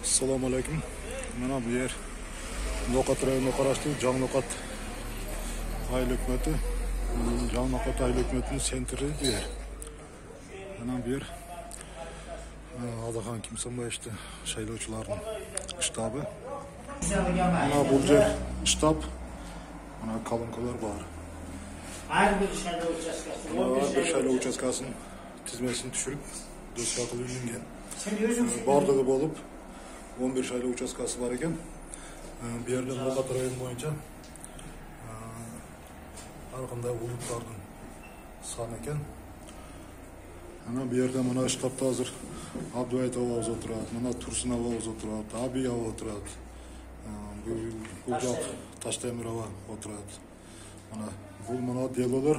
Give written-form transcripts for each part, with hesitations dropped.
Assalomu alaykum. Mana bu yer No'qat rayonida qarashli Jangno'qat oila hukumati. Jangno'qat oila hukumatining sentri bu yer. Mana bu yer Adaxon Kimsanboyevni saylovchilarning shtabi. Mana bu yer shtab. Mana kolonkalar bor. Her bir saylov uchastkasini tizmasini tushirib do'stga qilingan. Sen özün Bordagi bo'lib 11 saylov uchastkasi bor ekan. Bu yerda No'qat rayoni bo'yicha har qanday hududlarning soni ekan. Ana bu yerda mana shtabda hozir Abduayt ovoz o'tiradi, mana Tursun ovoz o'tiradi, Abiy ovoz o'tiradi. Bu joq Tashtamirova o'tiradi. Mana delolar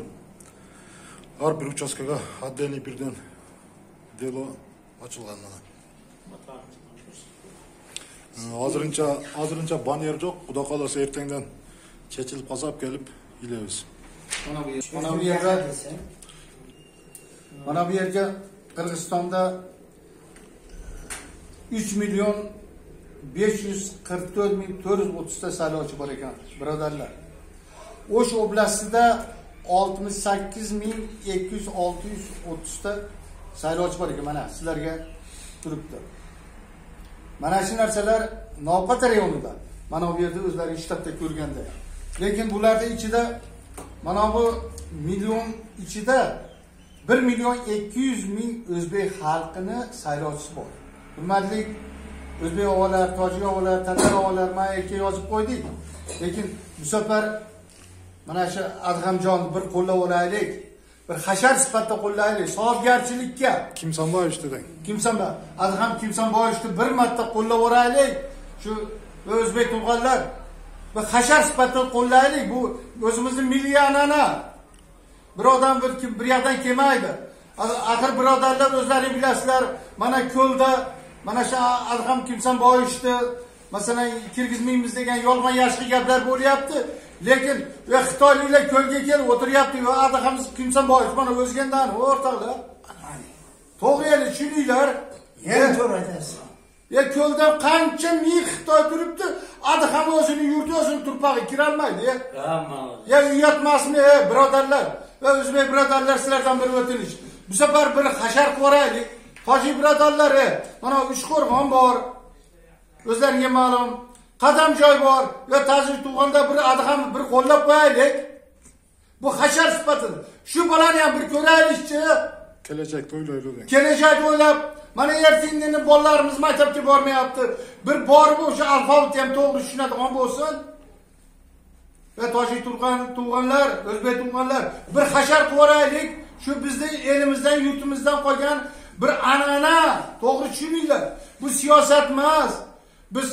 har bir uchastkaga отдельный birden delo açılgan mana. Hozircha banner yo'q. Xudo qolsa ertangdan chechilib qazab kelib ilamiz. Mana bu yerga Qirg'izistonda 3.544.430 ta saylovchi bor ekan, birodarlar. O'sh oblastida 68.230 ta saylovchi bor ekan. Mana sizlarga turibdi. Mana shu narsalar No'qat rayonida. Mana bu yerda o'zlari shtatda ko'rganda. Lekin bularda ichida mana bu million ichida 1.200.000 o'zbek xalqini saylovchisi bor. Hurmatli o'zbek ovolar, tojik ovolar, tatar ovolar mana yerga yozib qo'ydik. Lekin bu safar mana shu Adhamjon bir qo'llab olaylik. Bir hashar sifatida qo'llaylik. Savobgarchilikka Kimsanboyev deding. Kimsanboyev, Adham Kimsanboyevni bir marta qo'llab olaylik. Shu o'zbek tug'anlar bir hashar sifatida qo'llaylik. Bu o'zimizning milliy an'ana. Bir odam bir yoqdan kelmaydi. Axir birodarlar o'zlaring bilasizlar, mana ko'lda mana shu Adham Kimsanboyevni masalan kirgizmaymiz degan yolg'on yashqi gaplar bo'lyapti. Lekin Xitoyliklar ko'lga kelib o'tiryapti va Adham Kimsanboyev mana o'zgandan o'rtoqlar. To'g'ri tushuninglar. Ya ko'lda qancha ming Xitoy turibdi, Adham o'zining yurti o'zining turpog'iga kira olmaydi. Ya uyatmasmi birodarlar? Va o'zbek birodarlar sizlardan bir o'tinish. Bu safar bir hashar qo'raylik. Tojik birodarlar, mana Uchqo'rg'on bor. O'zlariga ma'lum. Qadamjoy bor. Va tajik tug'anda bir Adham bir qo'llab qo'yaylik. Bu hashar sifatida. Shu bolani ham bir ko'raylikchi. Kelajakda o'ylaylik. Kelajak o'ylab, mana ertangi bolalarimiz maktabga bormayapti. Bir borib o'sha alfavit ham to'g'ri tushunadigan bo'lsin. Va tojik tug'anlar, o'zbek tug'anlar bir hashar qo'raylik. Shu bizning elimizdan, yurtimizdan qolgan bir an'ana, to'g'ri tushuninglar. Bu siyosat emas. Biz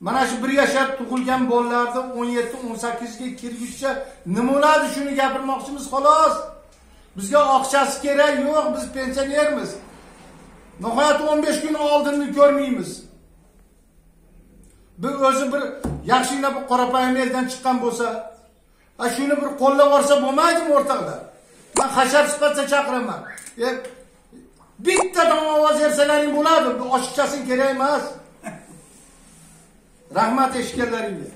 mana shu bir yashab tug'ilgan bolalarni 17-18 ga kirguncha nima bo'ladi shuni gapirmoqchimiz xolos. Bizga oqchasi kerak yo'q, biz pensionermiz. Nihoyat 15 kun oldinni ko'rmaymiz. Bir o'zi bir yaxshina bir qorapayim eldan chiqqan bo'lsa, shuni bir qo'llab olsa bo'lmaydimi o'rtoqlar? Men hashar sifatida chaqiraman. Bittadan ovoz bersalaring bo'ladi, bu ochiqchasi kerak emas. Rahmat eshitganlaringga.